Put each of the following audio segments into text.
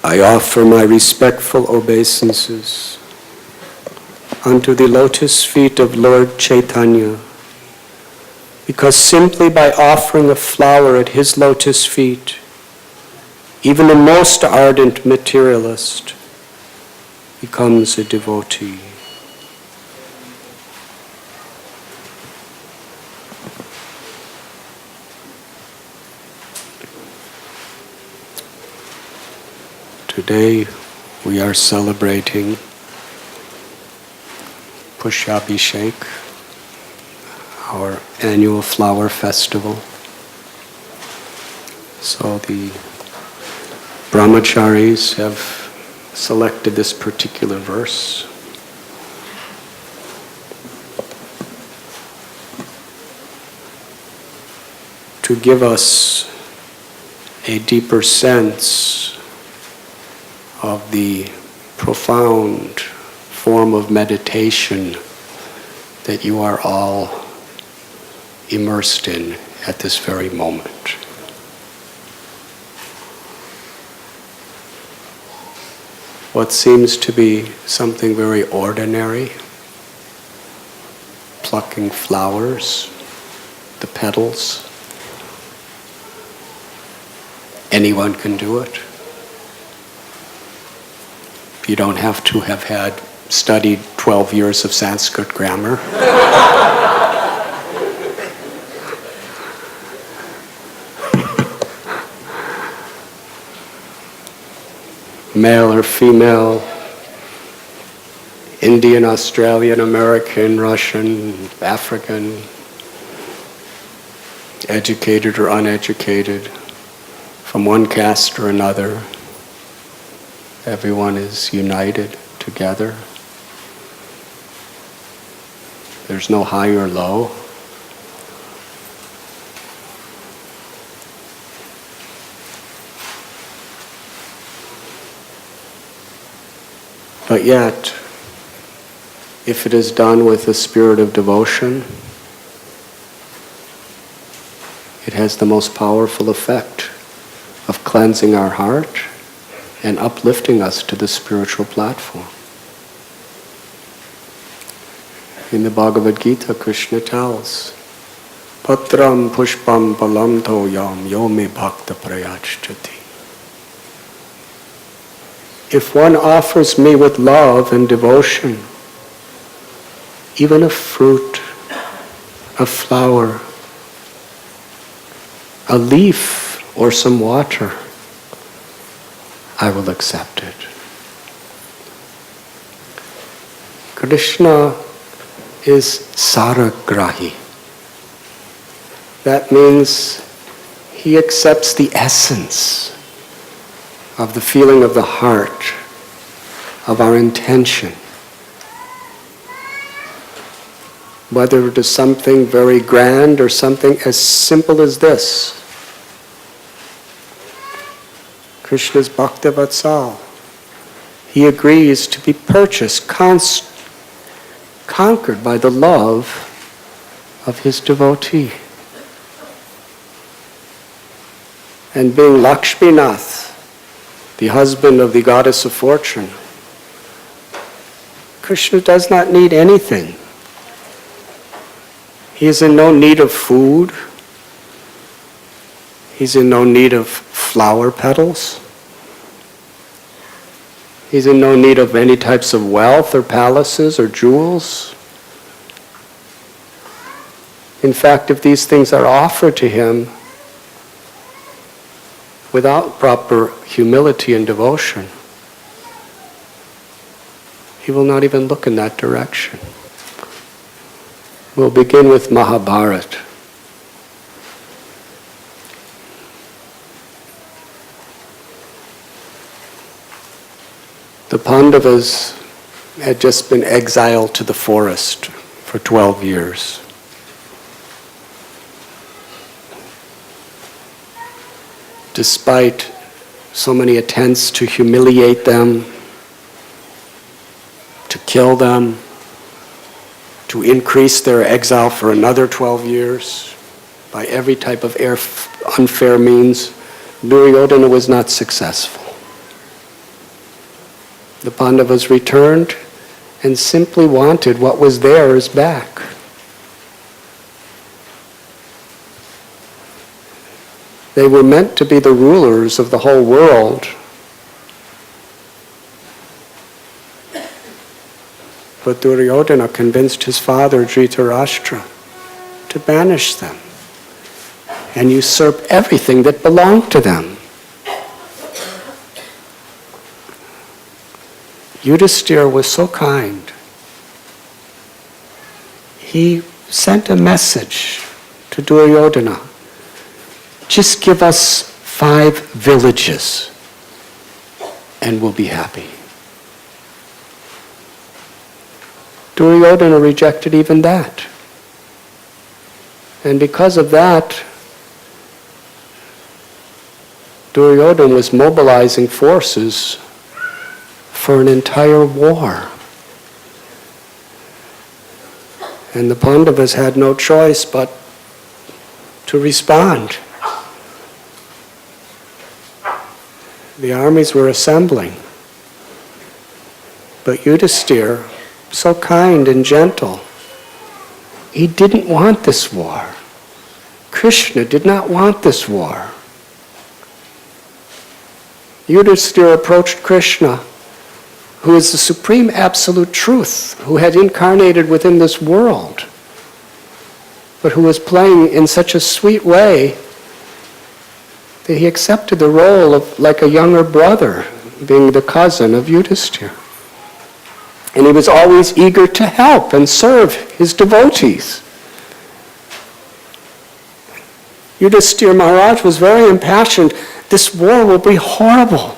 I offer my respectful obeisances unto the lotus feet of Lord Chaitanya, because simply by offering a flower at his lotus feet, even the most ardent materialist becomes a devotee. Today we are celebrating Pushabhishek, our annual flower festival. So the brahmacharis have selected this particular verse. To give us a deeper sense of the profound form of meditation that you are all immersed in at this very moment. What seems to be something very ordinary, plucking flowers, the petals, anyone can do it. You don't have to have had studied 12 years of Sanskrit grammar. Male or female, Indian, Australian, American, Russian, African, educated or uneducated, from one caste or another. Everyone is united together. There's no high or low. But yet, if it is done with a spirit of devotion, it has the most powerful effect of cleansing our heart and uplifting us to the spiritual platform. In the Bhagavad Gita, Krishna tells, Patram pushpam palam toyam yo me bhakta prayachchati. If one offers me with love and devotion, even a fruit, a flower, a leaf, or some water, I will accept it. Krishna is saragrahi. That means he accepts the essence of the feeling of the heart, of our intention. Whether it is something very grand or something as simple as this. Krishna's Bhakta Vatsal. He agrees to be purchased, conquered by the love of his devotee. And being Lakshminath, the husband of the goddess of fortune, Krishna does not need anything. He is in no need of food. He's in no need of flower petals. He's in no need of any types of wealth or palaces or jewels. In fact, if these things are offered to him without proper humility and devotion, he will not even look in that direction. We'll begin with Mahabharata. The Pandavas had just been exiled to the forest for 12 years. Despite so many attempts to humiliate them, to kill them, to increase their exile for another 12 years, by every type of unfair means, Duryodhana was not successful. The Pandavas returned and simply wanted what was theirs back. They were meant to be the rulers of the whole world. But Duryodhana convinced his father, Dhritarashtra, to banish them and usurp everything that belonged to them. Yudhisthira was so kind. He sent a message to Duryodhana. Just give us 5 villages and we'll be happy. Duryodhana rejected even that. And because of that, Duryodhana was mobilizing forces for an entire war. And the Pandavas had no choice but to respond. The armies were assembling. But Yudhisthira, so kind and gentle, he didn't want this war. Krishna did not want this war. Yudhisthira approached Krishna, who is the supreme absolute truth, who had incarnated within this world, but who was playing in such a sweet way that he accepted the role of like a younger brother, being the cousin of Yudhisthira. And he was always eager to help and serve his devotees. Yudhisthira Maharaj was very impassioned. This war will be horrible.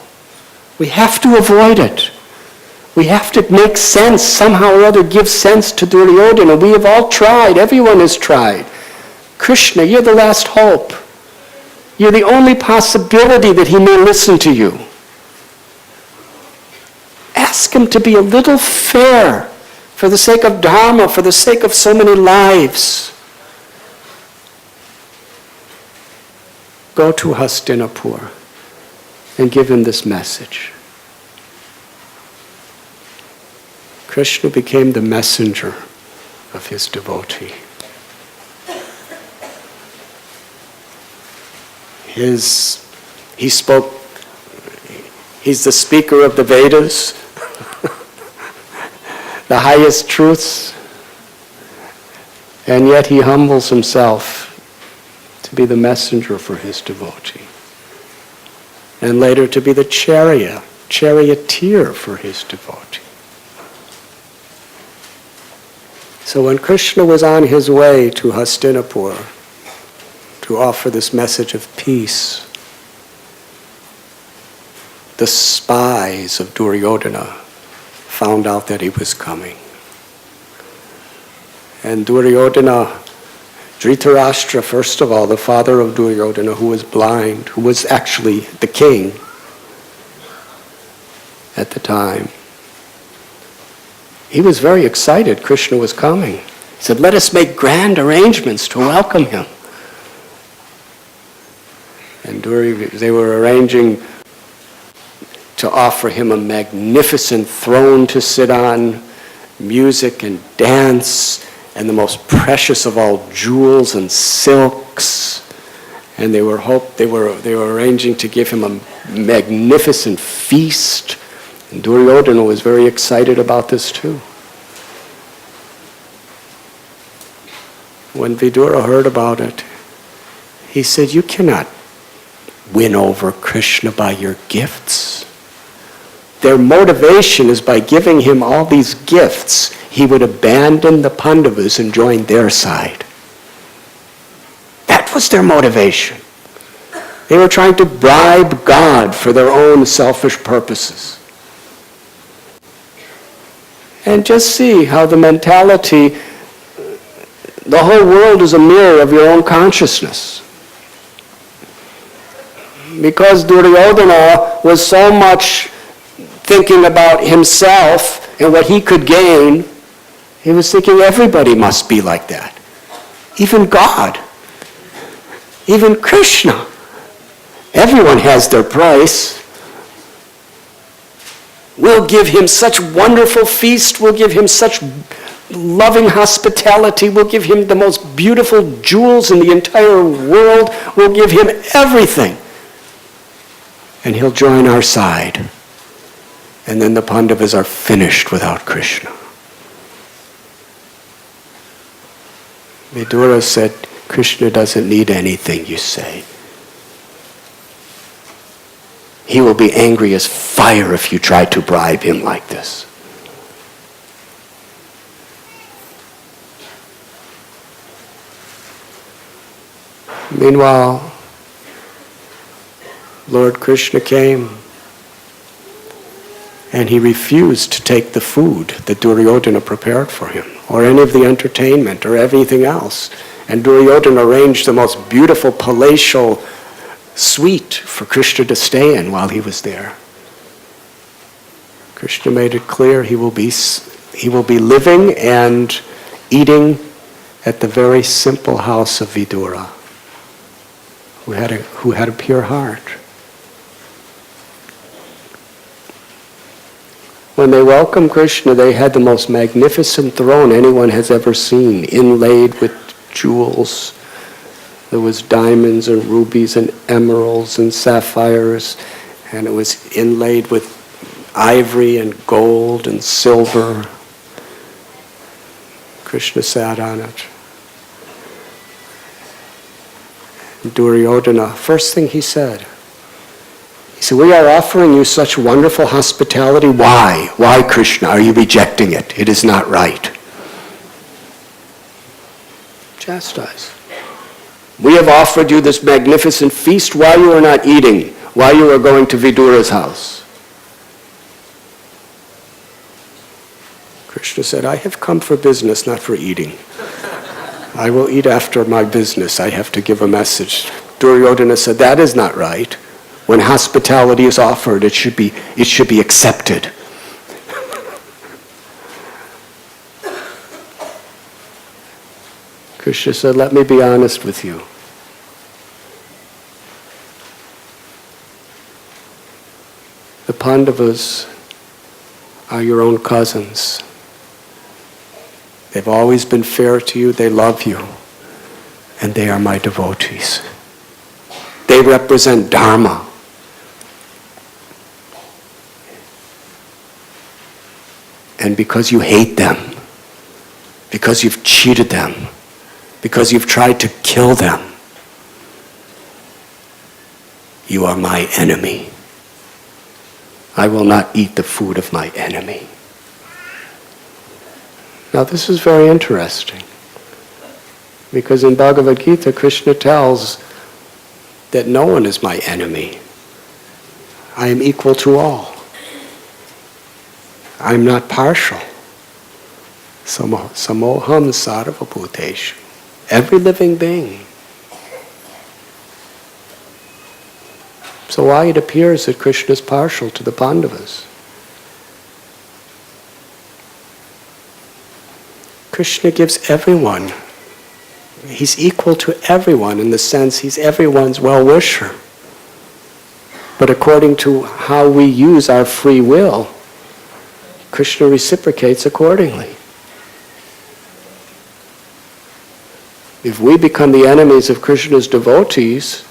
We have to avoid it. We have to make sense, somehow or other give sense to Duryodhana. We have all tried. Everyone has tried. Krishna, you're the last hope. You're the only possibility that he may listen to you. Ask him to be a little fair for the sake of Dharma, for the sake of so many lives. Go to Hastinapur and give him this message. Krishna became the messenger of his devotee. He spoke, he's the speaker of the Vedas, the highest truths, and yet he humbles himself to be the messenger for his devotee, and later to be the charioteer for his devotee. So when Krishna was on his way to Hastinapur to offer this message of peace, the spies of Duryodhana found out that he was coming. And Duryodhana, Dhritarashtra, first of all, the father of Duryodhana, who was blind, who was actually the king at the time, he was very excited Krishna was coming. He said, let us make grand arrangements to welcome him. And they were arranging to offer him a magnificent throne to sit on, music and dance, and the most precious of all jewels and silks. And they were arranging to give him a magnificent feast. And Duryodhana was very excited about this too. When Vidura heard about it, he said, you cannot win over Krishna by your gifts. Their motivation is by giving him all these gifts, he would abandon the Pandavas and join their side. That was their motivation. They were trying to bribe God for their own selfish purposes. And just see how the mentality, the whole world is a mirror of your own consciousness. Because Duryodhana was so much thinking about himself and what he could gain, he was thinking everybody must be like that. Even God. Even Krishna. Everyone has their price. We'll give him such wonderful feast. We'll give him such loving hospitality. We'll give him the most beautiful jewels in the entire world. We'll give him everything. And he'll join our side. And then the Pandavas are finished without Krishna. Vidura said, Krishna doesn't need anything you say. He will be angry as fire if you try to bribe him like this. Meanwhile, Lord Krishna came and he refused to take the food that Duryodhana prepared for him, or any of the entertainment, or anything else. And Duryodhana arranged the most beautiful palatial suite for Krishna to stay in while he was there. Krishna made it clear he will be living and eating at the very simple house of Vidura, who had a pure heart. When they welcomed Krishna, they had the most magnificent throne anyone has ever seen, inlaid with jewels. There was diamonds and rubies and emeralds and sapphires, and it was inlaid with ivory and gold and silver. Krishna sat on it. Duryodhana, first thing he said, we are offering you such wonderful hospitality. Why? Why, Krishna, are you rejecting it? It is not right. Chastise. We have offered you this magnificent feast. Why you are not eating? Why you are going to Vidura's house? Krishna said, I have come for business, not for eating. I will eat after my business. I have to give a message. Duryodhana said, that is not right. When hospitality is offered, it should be accepted. Krishna said, let me be honest with you. The Pandavas are your own cousins. They've always been fair to you, they love you, and they are my devotees. They represent Dharma. And because you hate them, because you've cheated them, because you've tried to kill them, you are my enemy. I will not eat the food of my enemy. Now this is very interesting, because in Bhagavad Gita, Krishna tells that no one is my enemy. I am equal to all. I am not partial. Samoham sarva bhuteshu. Every living being. So why it appears that Krishna is partial to the Pandavas? Krishna gives everyone. He's equal to everyone in the sense he's everyone's well-wisher. But according to how we use our free will, Krishna reciprocates accordingly. If we become the enemies of Krishna's devotees,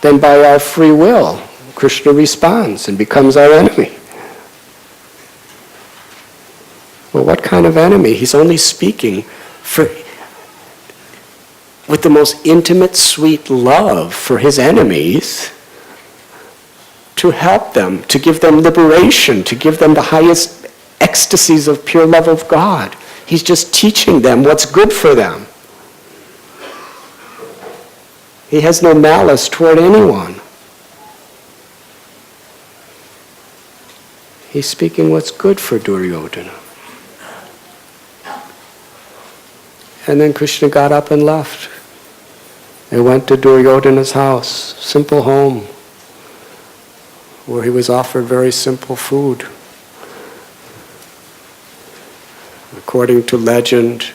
then by our free will, Krishna responds and becomes our enemy. Well, what kind of enemy? He's only speaking with the most intimate, sweet love for his enemies, to help them, to give them liberation, to give them the highest ecstasies of pure love of God. He's just teaching them what's good for them. He has no malice toward anyone. He's speaking what's good for Duryodhana. And then Krishna got up and left. They went to Duryodhana's house, simple home, where he was offered very simple food. According to legend,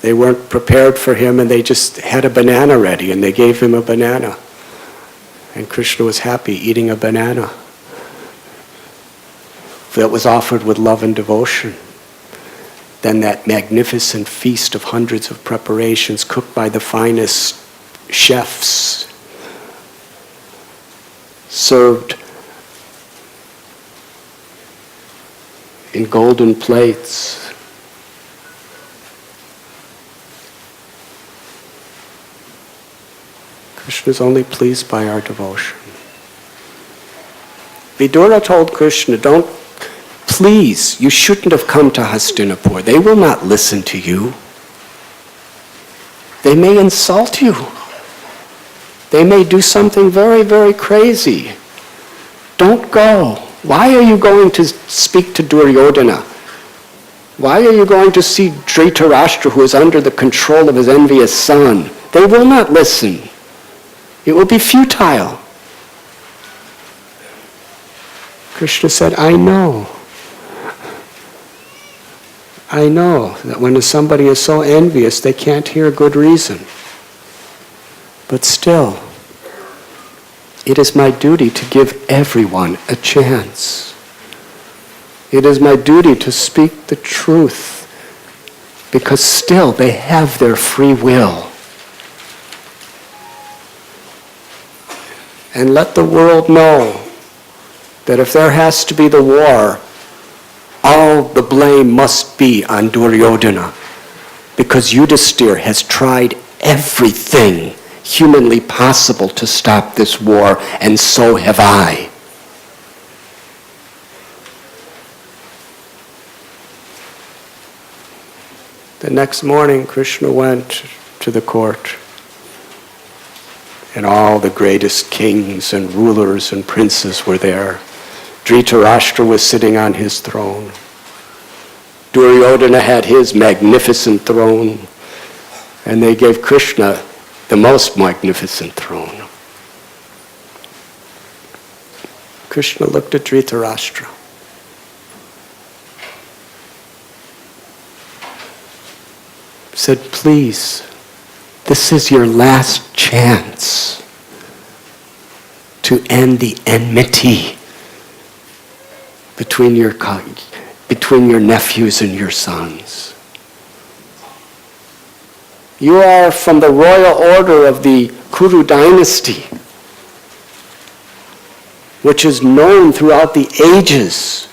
they weren't prepared for him and they just had a banana ready and they gave him a banana. And Krishna was happy eating a banana. that was offered with love and devotion. Then that magnificent feast of hundreds of preparations cooked by the finest chefs, served in golden plates. Krishna is only pleased by our devotion. Vidura told Krishna, please, you shouldn't have come to Hastinapur. They will not listen to you. They may insult you. They may do something very, very crazy. Don't go. Why are you going to speak to Duryodhana? Why are you going to see Dhritarashtra, who is under the control of his envious son? They will not listen. It will be futile. Krishna said, I know that when somebody is so envious, they can't hear good reason. But still, it is my duty to give everyone a chance. It is my duty to speak the truth, because still they have their free will. And let the world know that if there has to be the war, all the blame must be on Duryodhana, because Yudhisthira has tried everything humanly possible to stop this war, and so have I. The next morning, Krishna went to the court, and all the greatest kings and rulers and princes were there. Dhritarashtra was sitting on his throne. Duryodhana had his magnificent throne, and they gave Krishna the most magnificent throne. Krishna looked at Dhritarashtra. Said, please, this is your last chance to end the enmity between your nephews and your sons. You are from the royal order of the Kuru dynasty, which is known throughout the ages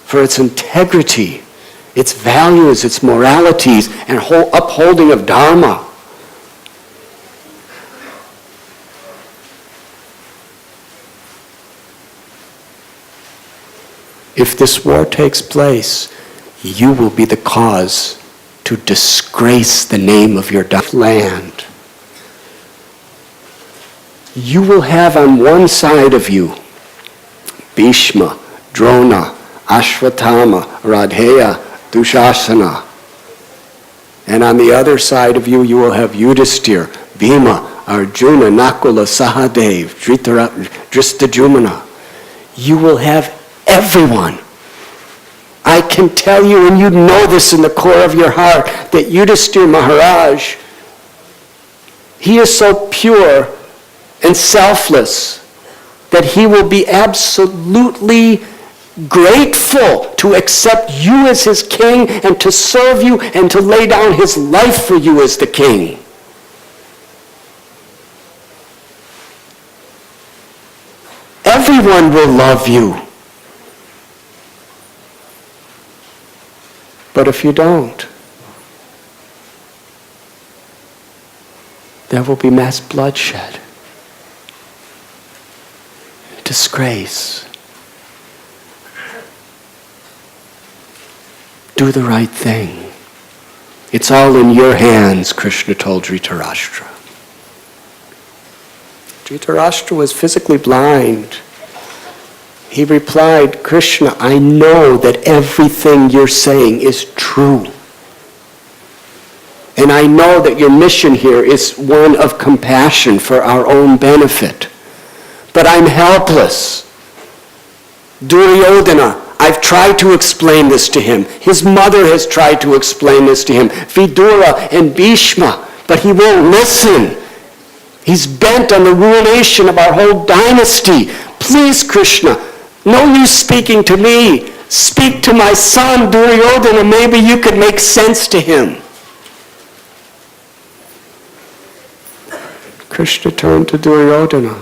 for its integrity, its values, its moralities, and whole upholding of Dharma. If this war takes place, you will be the cause to disgrace the name of your land. You will have on one side of you Bhishma, Drona, Ashwatthama, Radheya, Dushasana. And on the other side of you, you will have Yudhisthira, Bhima, Arjuna, Nakula, Sahadev, Dristajumna. You will have everyone. I can tell you, and you know this in the core of your heart, that Yudhisthira Maharaj, he is so pure and selfless that he will be absolutely grateful to accept you as his king and to serve you and to lay down his life for you as the king. Everyone will love you. But if you don't, there will be mass bloodshed, disgrace. Do the right thing. It's all in your hands, Krishna told Dhritarashtra. Dhritarashtra was physically blind. He replied, Krishna, I know that everything you're saying is true. And I know that your mission here is one of compassion for our own benefit. But I'm helpless. Duryodhana, I've tried to explain this to him. His mother has tried to explain this to him. Vidura and Bhishma, but he won't listen. He's bent on the ruination of our whole dynasty. Please, Krishna, No use speaking to me. Speak to my son, Duryodhana. Maybe you could make sense to him. Krishna turned to Duryodhana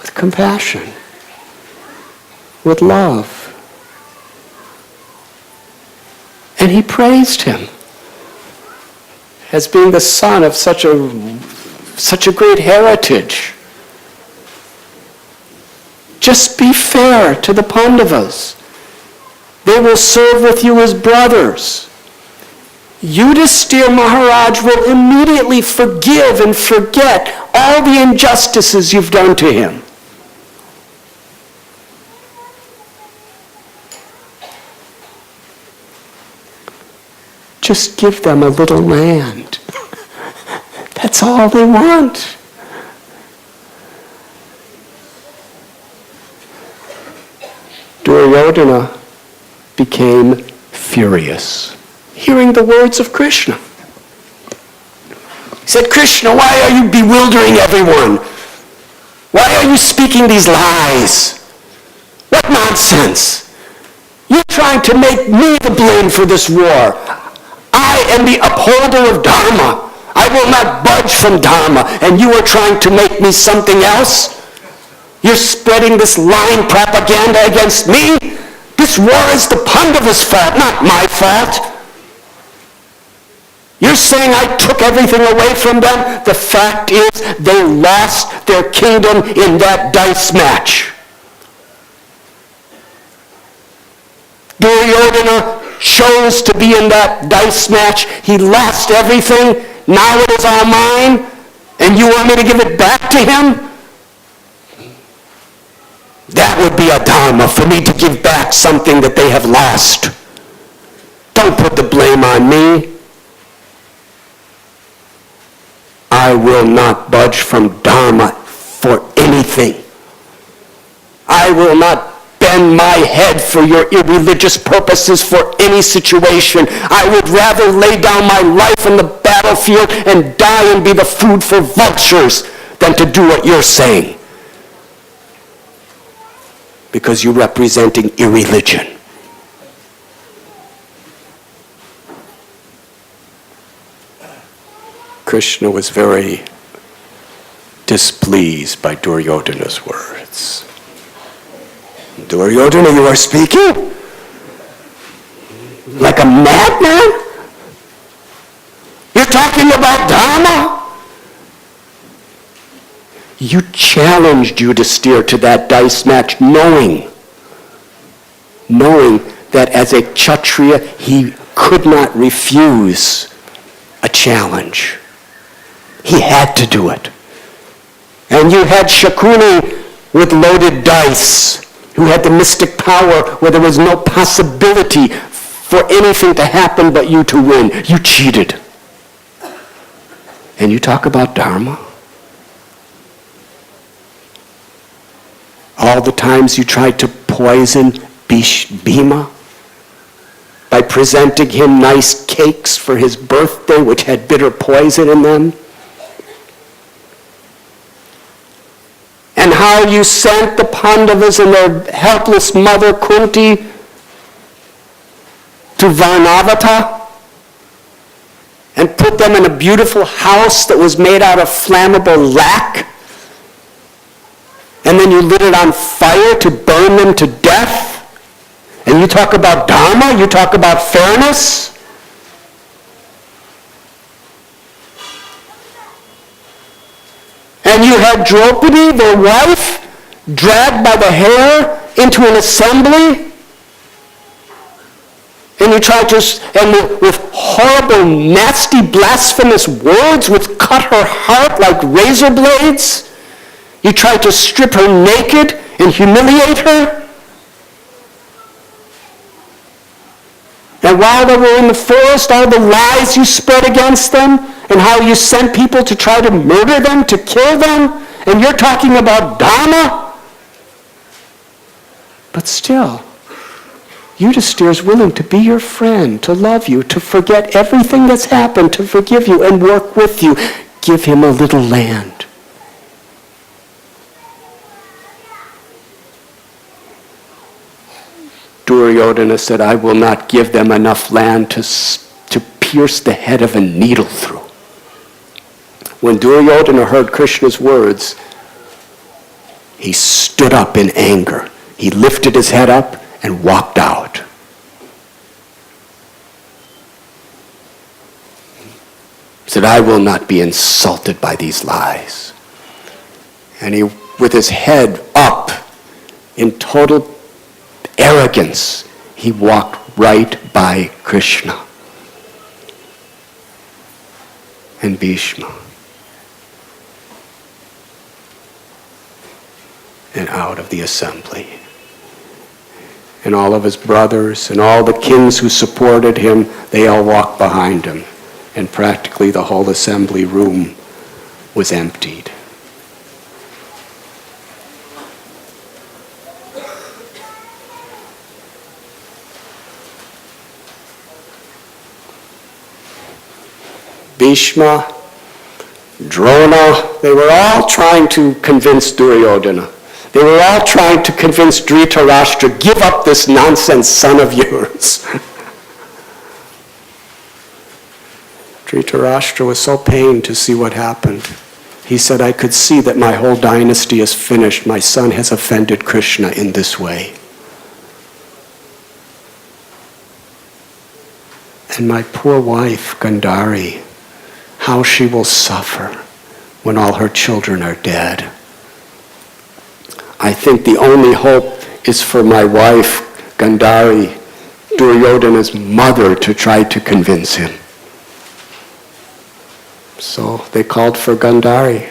with compassion, with love. And he praised him as being the son of such a great heritage. Just be fair to the Pandavas. They will serve with you as brothers. Yudhisthira Maharaj will immediately forgive and forget all the injustices you've done to him. Just give them a little land. That's all they want. Duryodhana became furious, hearing the words of Krishna. He said, Krishna, why are you bewildering everyone? Why are you speaking these lies? What nonsense! You're trying to make me the blame for this war. I am the upholder of Dharma. I will not budge from Dharma, and you are trying to make me something else? You're spreading this lying propaganda against me? This war is the Pandavas' fault, not my fault. You're saying I took everything away from them? The fact is they lost their kingdom in that dice match. Duryodhana chose to be in that dice match. He lost everything. Now it is all mine. And you want me to give it back to him? That would be a dharma for me to give back something that they have lost. Don't put the blame on me. I will not budge from dharma for anything. I will not bend my head for your irreligious purposes for any situation. I would rather lay down my life in the battlefield and die and be the food for vultures than to do what you're saying. Because you're representing irreligion. Krishna was very displeased by Duryodhana's words. Duryodhana, you are speaking like a madman? You're talking about Dharma? You challenged Yudhisthira to that dice match knowing that as a Kshatriya he could not refuse a challenge. He had to do it. And you had Shakuni with loaded dice, who had the mystic power where there was no possibility for anything to happen but you to win. You cheated. And you talk about Dharma? All the times you tried to poison Bhima by presenting him nice cakes for his birthday which had bitter poison in them. And how you sent the Pandavas and their helpless mother Kunti to Varnavata and put them in a beautiful house that was made out of flammable lac. And then you lit it on fire to burn them to death. And you talk about Dharma, you talk about fairness. And you had Draupadi, their wife, dragged by the hair into an assembly. And you tried to, and with horrible, nasty, blasphemous words which cut her heart like razor blades, you tried to strip her naked and humiliate her. And while they were in the forest, all the lies you spread against them, and how you sent people to try to murder them, to kill them, and you're talking about Dharma? But still, Yudhisthira is willing to be your friend, to love you, to forget everything that's happened, to forgive you and work with you. Give him a little land. Duryodhana said, I will not give them enough land to pierce the head of a needle through. When Duryodhana heard Krishna's words, he stood up in anger. He lifted his head up and walked out. He said, I will not be insulted by these lies. And he, with his head up, in total arrogance, he walked right by Krishna and Bhishma and out of the assembly. And all of his brothers and all the kings who supported him, they all walked behind him. And practically the whole assembly room was emptied. Bhishma, Drona, they were all trying to convince Duryodhana. They were all trying to convince Dhritarashtra, give up this nonsense son of yours. Dhritarashtra was so pained to see what happened. He said, I could see that my whole dynasty is finished. My son has offended Krishna in this way. And my poor wife, Gandhari, how she will suffer when all her children are dead. I think the only hope is for my wife, Gandhari, Duryodhana's mother, to try to convince him. So they called for Gandhari.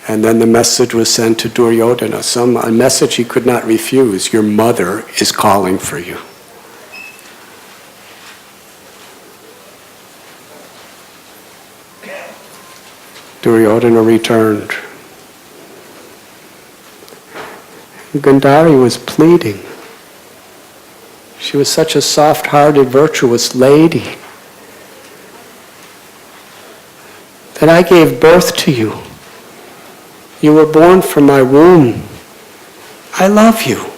And then the message was sent to Duryodhana, a message he could not refuse. Your mother is calling for you. Duryodhana returned. Gandhari was pleading. She was such a soft-hearted, virtuous lady. That I gave birth to you. You were born from my womb. I love you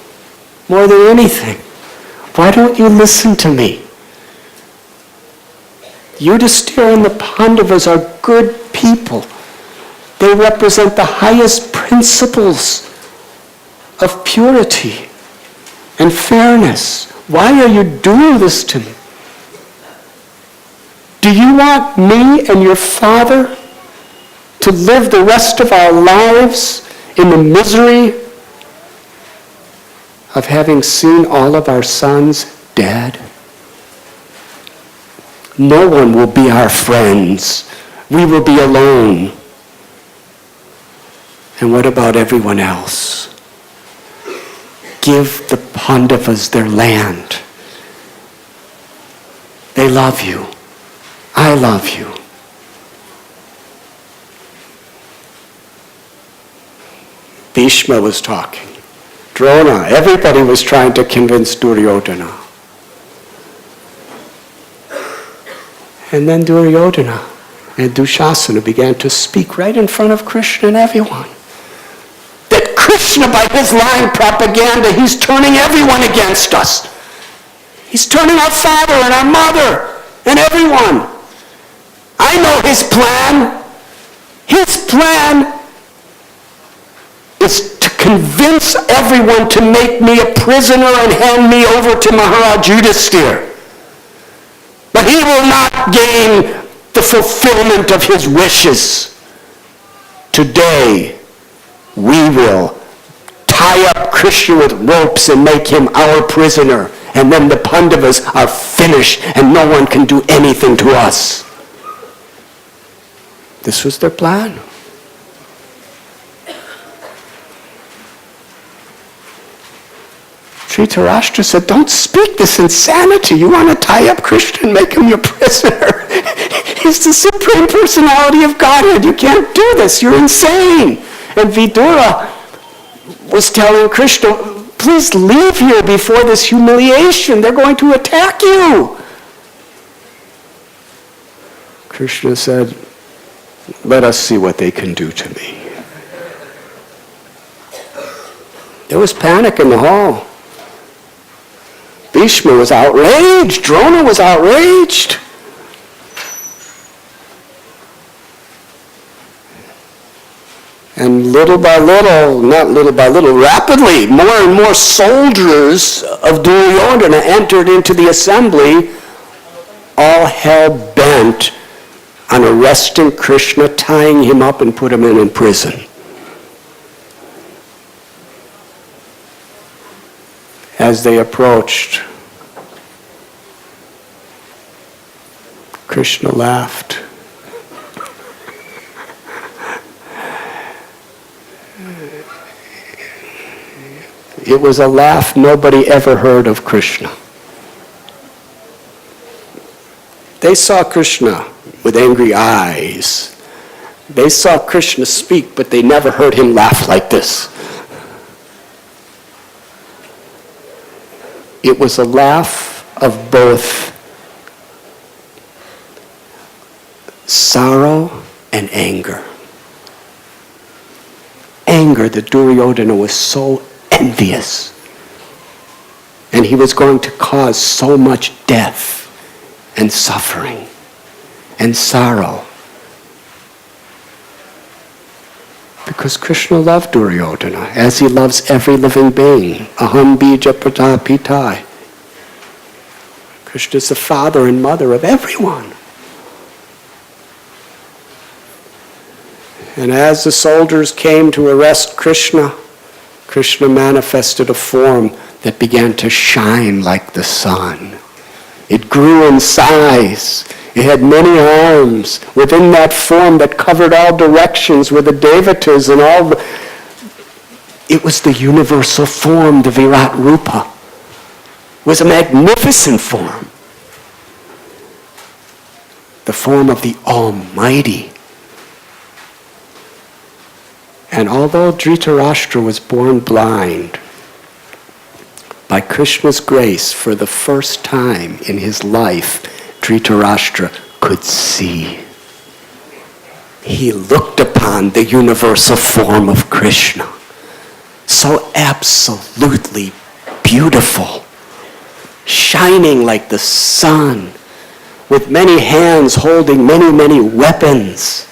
more than anything. Why don't you listen to me? Yudhisthira and the Pandavas are good people. They represent the highest principles of purity and fairness. Why are you doing this to me? Do you want me and your father to live the rest of our lives in the misery of having seen all of our sons dead? No one will be our friends. We will be alone. And what about everyone else? Give the Pandavas their land. They love you. I love you. Bhishma was talking. Drona, everybody was trying to convince Duryodhana. And then Duryodhana and Dushasana began to speak right in front of Krishna and everyone. That Krishna, by his lying propaganda, he's turning everyone against us. He's turning our father and our mother and everyone. I know his plan. His plan is to convince everyone to make me a prisoner and hand me over to Maharaj Yudhisthira. But he will not gain the fulfillment of his wishes. Today, we will tie up Krishna with ropes and make him our prisoner. And then the Pandavas are finished and no one can do anything to us. This was their plan. Dhritarashtra said, don't speak this insanity. You want to tie up Krishna and make him your prisoner. He's the Supreme Personality of Godhead. You can't do this. You're insane. And Vidura was telling Krishna, please leave here before this humiliation. They're going to attack you. Krishna said, let us see what they can do to me. There was panic in the hall. Bhishma was outraged. Drona was outraged. And little by little, not little by little, rapidly, more and more soldiers of Duryodhana entered into the assembly, all hell-bent on arresting Krishna, tying him up and put him in prison. As they approached, Krishna laughed. It was a laugh nobody ever heard of Krishna. They saw Krishna with angry eyes. They saw Krishna speak, but they never heard him laugh like this. It was a laugh of both sorrow and anger. Anger that Duryodhana was so envious. And he was going to cause so much death and suffering and sorrow. Because Krishna loved Duryodhana as he loves every living being. Aham bija prata pitai. Krishna is the father and mother of everyone. And as the soldiers came to arrest Krishna, Krishna manifested a form that began to shine like the sun. It grew in size. It had many arms. Within that form that covered all directions were the devatas and all the... It was the universal form, the Virat Rupa. It was a magnificent form. The form of the Almighty. And although Dhritarashtra was born blind, by Krishna's grace, for the first time in his life, Dhritarashtra could see. He looked upon the universal form of Krishna, so absolutely beautiful, shining like the sun, with many hands holding many, many weapons.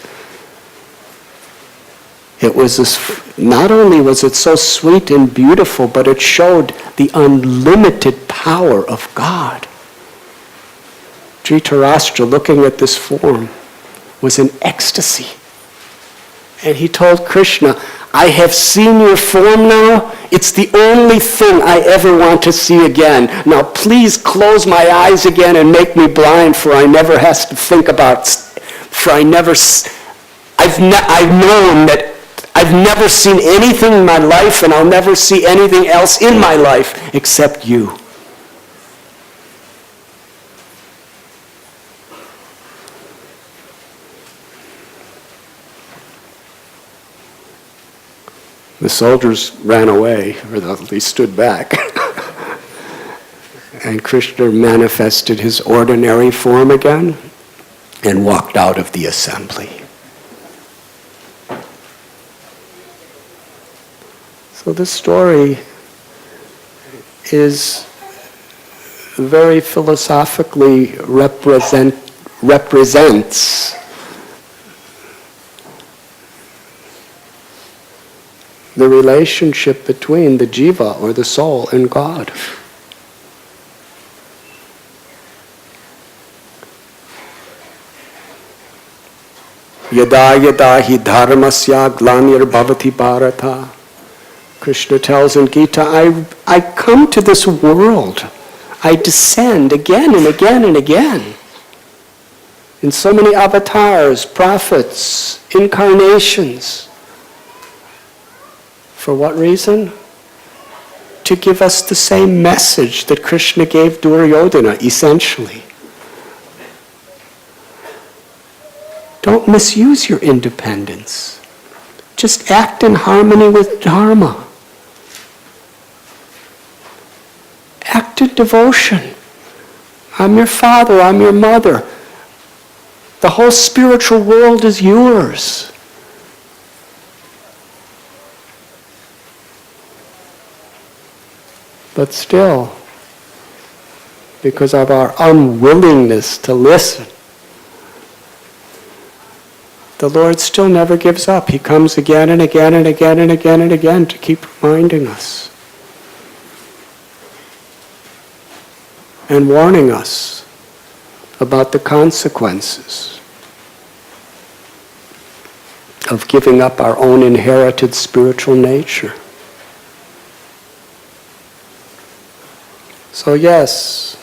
It was not only was it so sweet and beautiful, but it showed the unlimited power of God. Dhritarashtra, looking at this form, was in ecstasy. And he told Krishna, I have seen your form now. It's the only thing I ever want to see again. Now please close my eyes again and make me blind, for I never has to think about, I've known that I've never seen anything in my life, and I'll never see anything else in my life except you. The soldiers ran away, or at least stood back. And Krishna manifested his ordinary form again and walked out of the assembly. So this story is very philosophically represents the relationship between the jiva, or the soul, and God. Yada yada hi dharmasya glanir bhavati bharata. Krishna tells in Gita, I come to this world. I descend again and again and again. In so many avatars, prophets, incarnations. For what reason? To give us the same message that Krishna gave Duryodhana, essentially. Don't misuse your independence. Just act in harmony with Dharma. Act in devotion. I'm your father, I'm your mother. The whole spiritual world is yours. But still, because of our unwillingness to listen, the Lord still never gives up. He comes again and again and again and again and again to keep reminding us and warning us about the consequences of giving up our own inherited spiritual nature. So yes,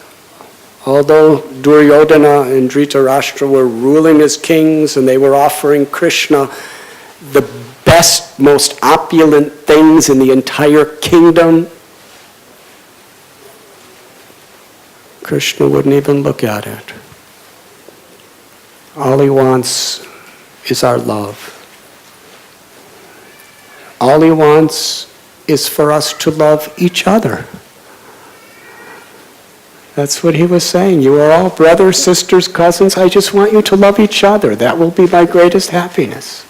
although Duryodhana and Dhritarashtra were ruling as kings and they were offering Krishna the best, most opulent things in the entire kingdom, Krishna wouldn't even look at it. All he wants is our love. All he wants is for us to love each other. That's what he was saying. You are all brothers, sisters, cousins. I just want you to love each other. That will be my greatest happiness.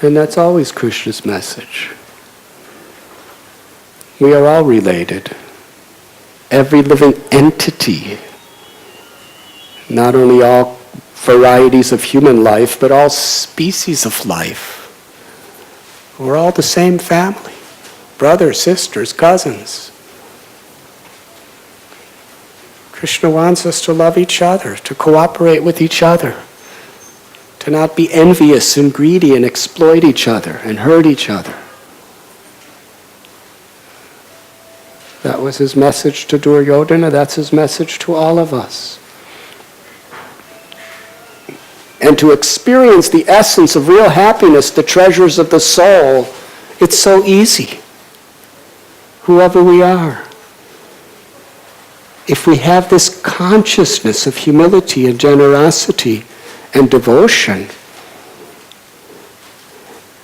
And that's always Krishna's message. We are all related. Every living entity, not only all varieties of human life, but all species of life. We're all the same family. Brothers, sisters, cousins. Krishna wants us to love each other, to cooperate with each other, to not be envious and greedy and exploit each other and hurt each other. That was his message to Duryodhana. That's his message to all of us. And to experience the essence of real happiness, the treasures of the soul, it's so easy. Whoever we are. If we have this consciousness of humility and generosity and devotion,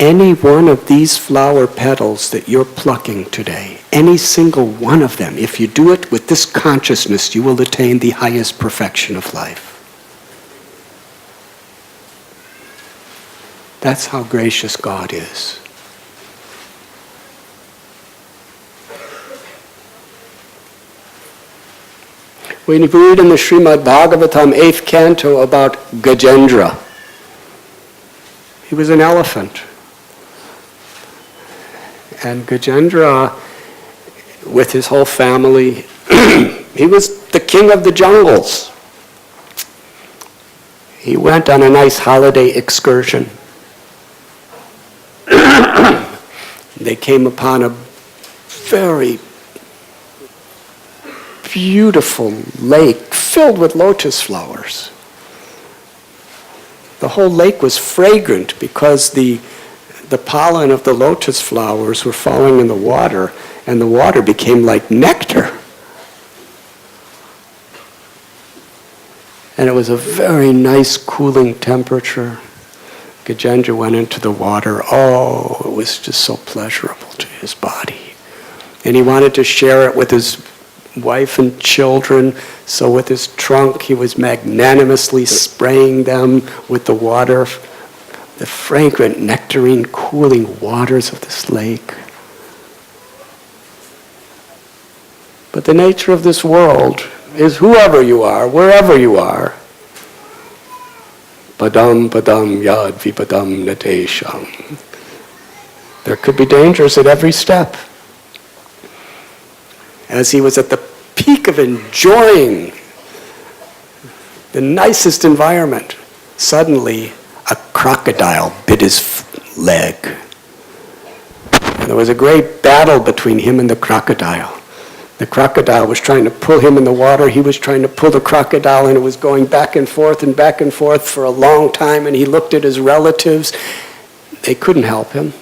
any one of these flower petals that you're plucking today, any single one of them, if you do it with this consciousness, you will attain the highest perfection of life. That's how gracious God is. When you read in the Srimad Bhagavatam 8th canto about Gajendra, he was an elephant. And Gajendra, with his whole family, he was the king of the jungles. He went on a nice holiday excursion. They came upon a very beautiful lake filled with lotus flowers. The whole lake was fragrant because the pollen of the lotus flowers were falling in the water, and the water became like nectar. And it was a very nice cooling temperature. Gajendra went into the water. Oh, it was just so pleasurable to his body. And he wanted to share it with his wife and children, so with his trunk he was magnanimously spraying them with the water, the fragrant, nectarine, cooling waters of this lake. But the nature of this world is whoever you are, wherever you are, padam padam yad vipadam natesham. There could be dangers at every step. As he was at the peak of enjoying the nicest environment, suddenly a crocodile bit his leg. And there was a great battle between him and the crocodile. The crocodile was trying to pull him in the water. He was trying to pull the crocodile, and it was going back and forth for a long time. And he looked at his relatives. They couldn't help him.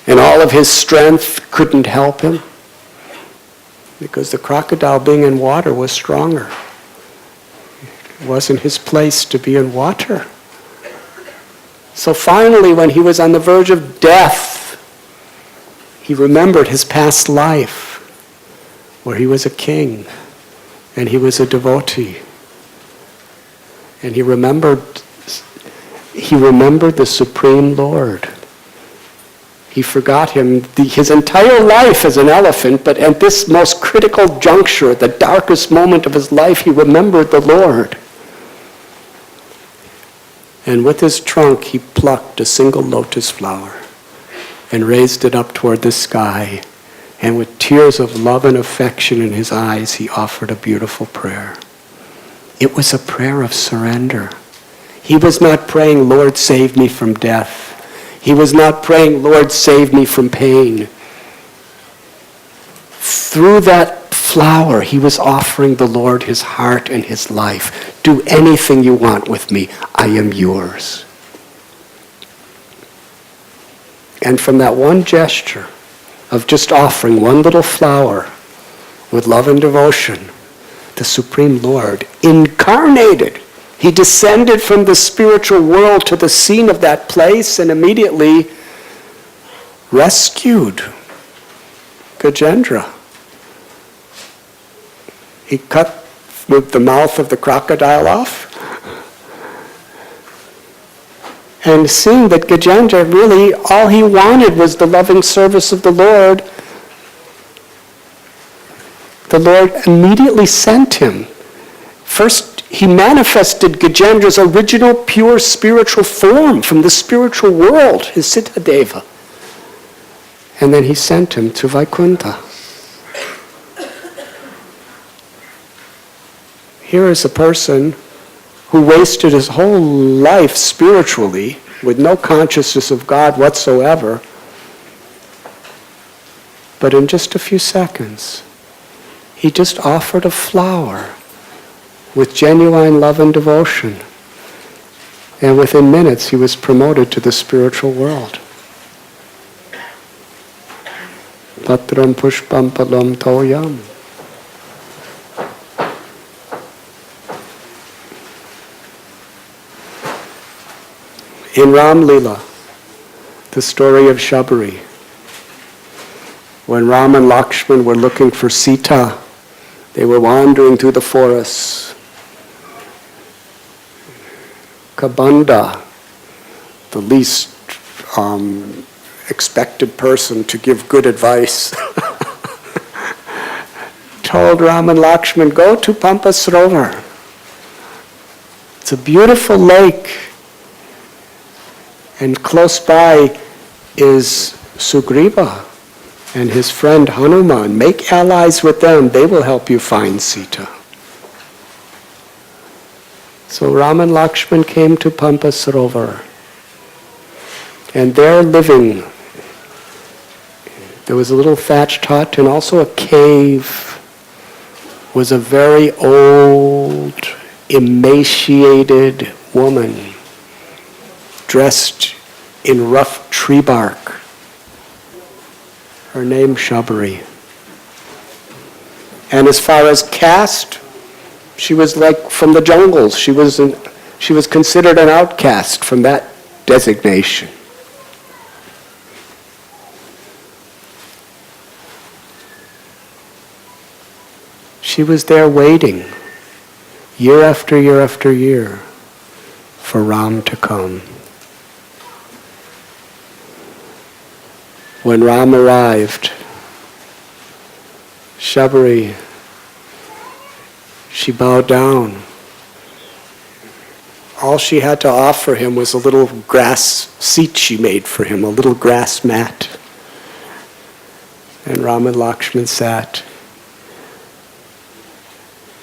And all of his strength couldn't help him, because the crocodile, being in water, was stronger. It wasn't his place to be in water. So finally, when he was on the verge of death, he remembered his past life, where he was a king and he was a devotee. And he remembered he remembered the Supreme Lord. He forgot him his entire life as an elephant, but at this most critical juncture, the darkest moment of his life, he remembered the Lord. And with his trunk, he plucked a single lotus flower and raised it up toward the sky. And with tears of love and affection in his eyes, he offered a beautiful prayer. It was a prayer of surrender. He was not praying, Lord, save me from death. He was not praying, Lord, save me from pain. Through that flower, he was offering the Lord his heart and his life. Do anything you want with me. I am yours. And from that one gesture of just offering one little flower with love and devotion, the Supreme Lord incarnated. He descended from the spiritual world to the scene of that place and immediately rescued Gajendra. He cut the mouth of the crocodile off. And seeing that Gajendra really, all he wanted was the loving service of the Lord immediately sent him. First, he manifested Gajendra's original pure spiritual form from the spiritual world, his Siddhadeva. And then he sent him to Vaikuntha. Here is a person who wasted his whole life spiritually with no consciousness of God whatsoever. But in just a few seconds, he just offered a flower with genuine love and devotion. And within minutes, he was promoted to the spiritual world. Patram pushpam palam toyam. In Ram Lila, the story of Shabari, when Ram and Lakshman were looking for Sita, they were wandering through the forests. Kabanda, the least expected person to give good advice, told Ram and Lakshman, go to Pampa Sarovar. It's a beautiful lake. And close by is Sugriva and his friend Hanuman. Make allies with them. They will help you find Sita. So Ram and Lakshman came to Pampa Sarovar. And there living, there was a little thatched hut and also a cave, was a very old, emaciated woman, dressed in rough tree bark. Her name Shabari. And as far as caste, she was like from the jungles. She was considered an outcast from that designation. She was there waiting, year after year after year, for Ram to come. When Ram arrived, Shabari, she bowed down. All she had to offer him was a little grass seat she made for him, a little grass mat. And Ram and Lakshman sat.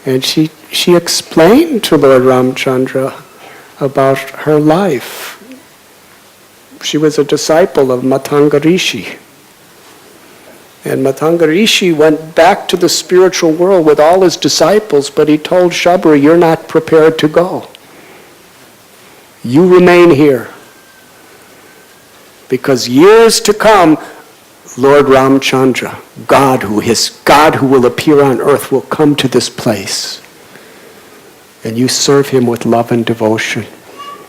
And she explained to Lord Ramchandra about her life. She was a disciple of Matanga Rishi. And Matanga Rishi went back to the spiritual world with all his disciples, but he told Shabari, you're not prepared to go. You remain here. Because years to come, Lord Ramchandra, God who will appear on earth, will come to this place. And you serve him with love and devotion.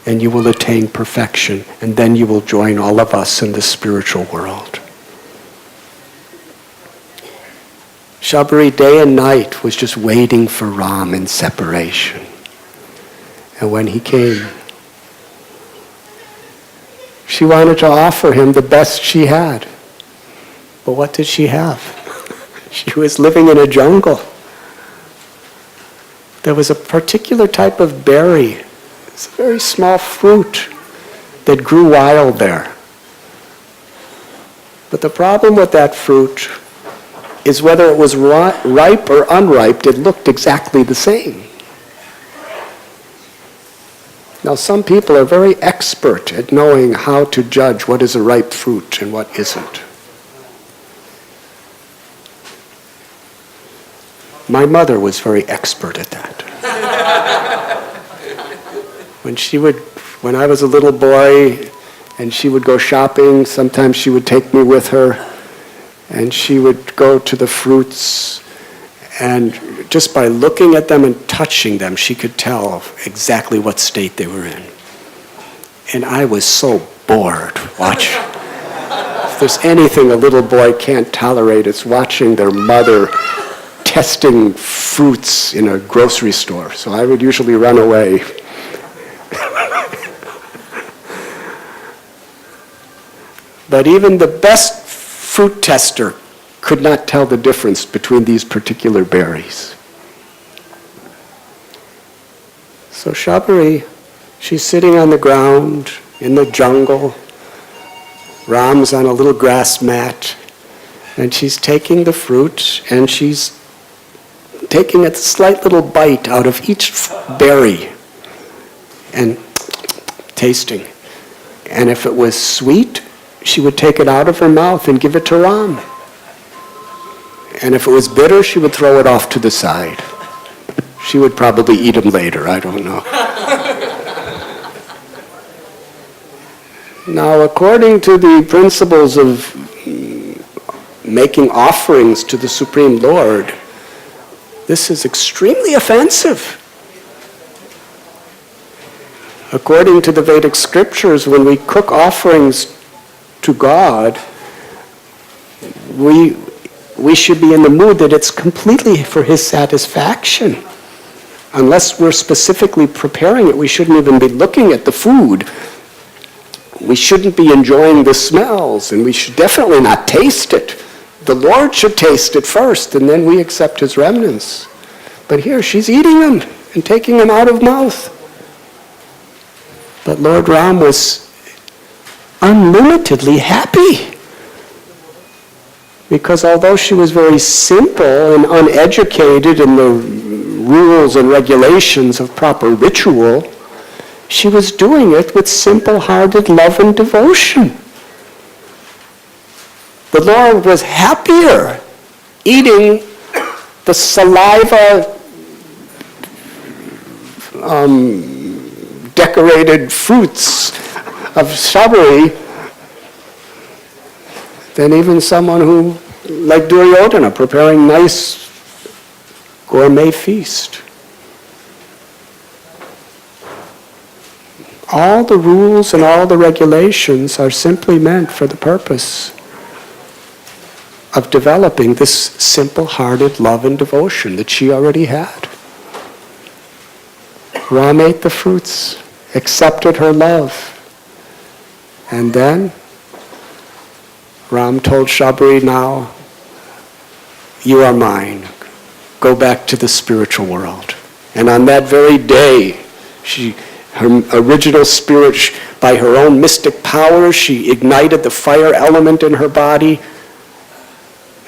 And you will attain perfection, and then you will join all of us in the spiritual world. Shabari day and night was just waiting for Ram in separation. And when he came, She wanted to offer him the best she had. But what did she have? She was living in a jungle. There was a particular type of berry. It's a very small fruit that grew wild there. But the problem with that fruit is whether it was ripe or unripe, it looked exactly the same. Now, some people are very expert at knowing how to judge what is a ripe fruit and what isn't. My mother was very expert at that. When I was a little boy and she would go shopping, sometimes she would take me with her, and she would go to the fruits, and just by looking at them and touching them, she could tell exactly what state they were in. And I was so bored watching. If there's anything a little boy can't tolerate, it's watching their mother testing fruits in a grocery store. So I would usually run away. But even the best fruit tester could not tell the difference between these particular berries. So Shabari, she's sitting on the ground in the jungle. Ram's on a little grass mat, and she's taking the fruit, and she's taking a slight little bite out of each berry and tasting. And if it was sweet, she would take it out of her mouth and give it to Ram. And if it was bitter, she would throw it off to the side. She would probably eat them later, I don't know. Now, according to the principles of making offerings to the Supreme Lord, this is extremely offensive. According to the Vedic scriptures, when we cook offerings to God, we should be in the mood that it's completely for His satisfaction. Unless we're specifically preparing it, we shouldn't even be looking at the food. We shouldn't be enjoying the smells, and we should definitely not taste it. The Lord should taste it first, and then we accept His remnants. But here, she's eating them and taking them out of mouth. But Lord Ram was unlimitedly happy. Because although she was very simple and uneducated in the rules and regulations of proper ritual, she was doing it with simple-hearted love and devotion. The Lord was happier eating the saliva decorated fruits of Shabari than even someone who, like Duryodhana, preparing nice gourmet feast. All the rules and all the regulations are simply meant for the purpose of developing this simple-hearted love and devotion that she already had. Ram ate the fruits, accepted her love, and then Ram told Shabari, now, you are mine. Go back to the spiritual world. And on that very day, her original spirit, by her own mystic power, she ignited the fire element in her body,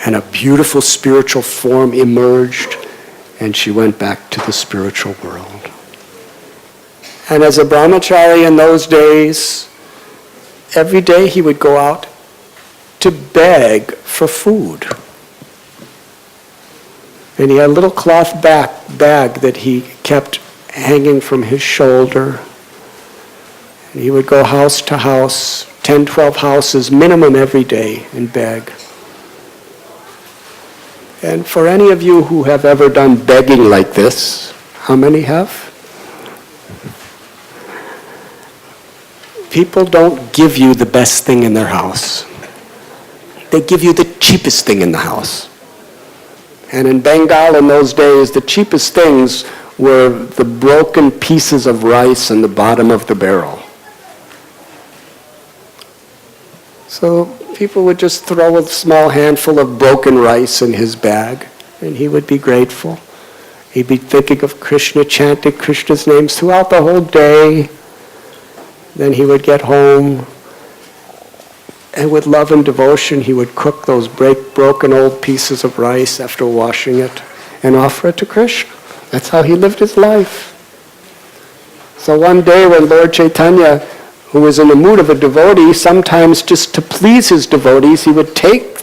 and a beautiful spiritual form emerged, and she went back to the spiritual world. And as a brahmachari in those days, every day he would go out to beg for food. And he had a little cloth bag that he kept hanging from his shoulder. And he would go house to house, 10, 12 houses minimum every day, and beg. And for any of you who have ever done begging like this, how many have? People don't give you the best thing in their house. They give you the cheapest thing in the house. And in Bengal in those days, the cheapest things were the broken pieces of rice in the bottom of the barrel. So people would just throw a small handful of broken rice in his bag, and he would be grateful. He'd be thinking of Krishna, chanting Krishna's names throughout the whole day. Then he would get home, and with love and devotion, he would cook those broken old pieces of rice after washing it and offer it to Krishna. That's how he lived his life. So one day when Lord Chaitanya, who was in the mood of a devotee, sometimes just to please his devotees, he would take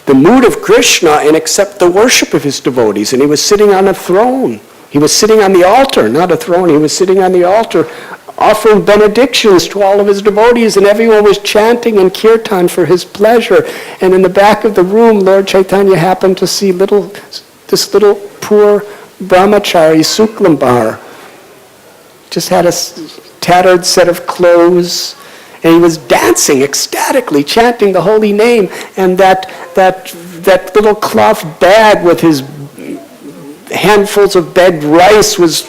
the mood of Krishna and accept the worship of his devotees. And he was sitting on a throne. He was sitting on the altar, not a throne. He was sitting on the altar, offering benedictions to all of his devotees, and everyone was chanting in kirtan for his pleasure. And in the back of the room, Lord Chaitanya happened to see this little poor brahmachari, Suklambar, just had a tattered set of clothes, and he was dancing ecstatically, chanting the holy name, and that little cloth bag with his handfuls of begged rice was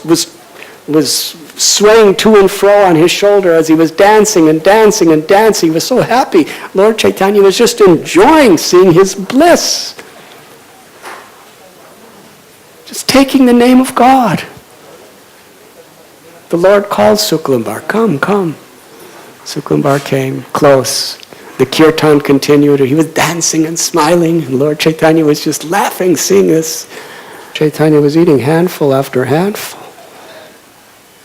swaying to and fro on his shoulder as he was dancing and dancing and dancing. He was so happy. Lord Chaitanya was just enjoying seeing his bliss. Just taking the name of God. The Lord called Suklambar, come, come. Suklambar came close. The kirtan continued. He was dancing and smiling, and Lord Chaitanya was just laughing, seeing this. Chaitanya was eating handful after handful.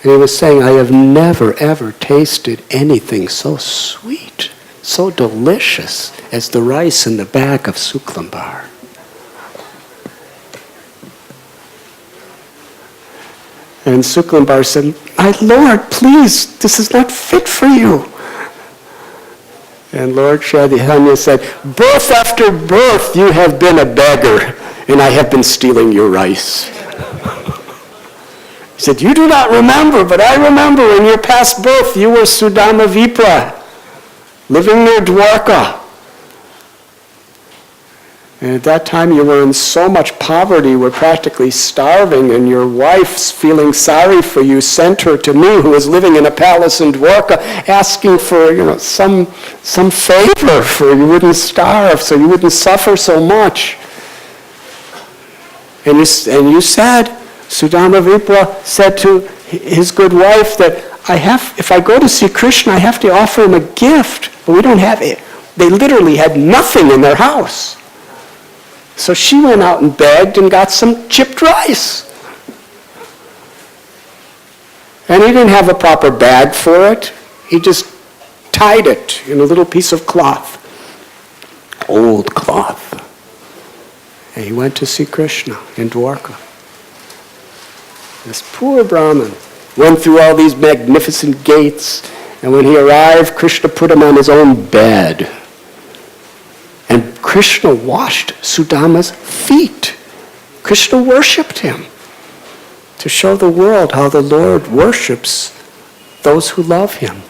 And he was saying, I have never, ever tasted anything so sweet, so delicious as the rice in the bag of Suklambar. And Suklambar said, my Lord, please, this is not fit for you. And Lord Chaitanya said, birth after birth you have been a beggar, and I have been stealing your rice. He said, you do not remember, but I remember in your past birth you were Sudama Vipra, living near Dwarka. And at that time you were in so much poverty, you were practically starving, and your wife, feeling sorry for you, sent her to me, who was living in a palace in Dwarka, asking for some favor, for you wouldn't starve, so you wouldn't suffer so much. And you said, Sudama Vipra said to his good wife that if I go to see Krishna, I have to offer him a gift, but we don't have it. They literally had nothing in their house. So she went out and begged and got some chipped rice. And he didn't have a proper bag for it. He just tied it in a little piece of cloth, old cloth. And he went to see Krishna in Dwarka. This poor Brahmin went through all these magnificent gates, and when he arrived, Krishna put him on his own bed. And Krishna washed Sudama's feet. Krishna worshipped him to show the world how the Lord worships those who love him.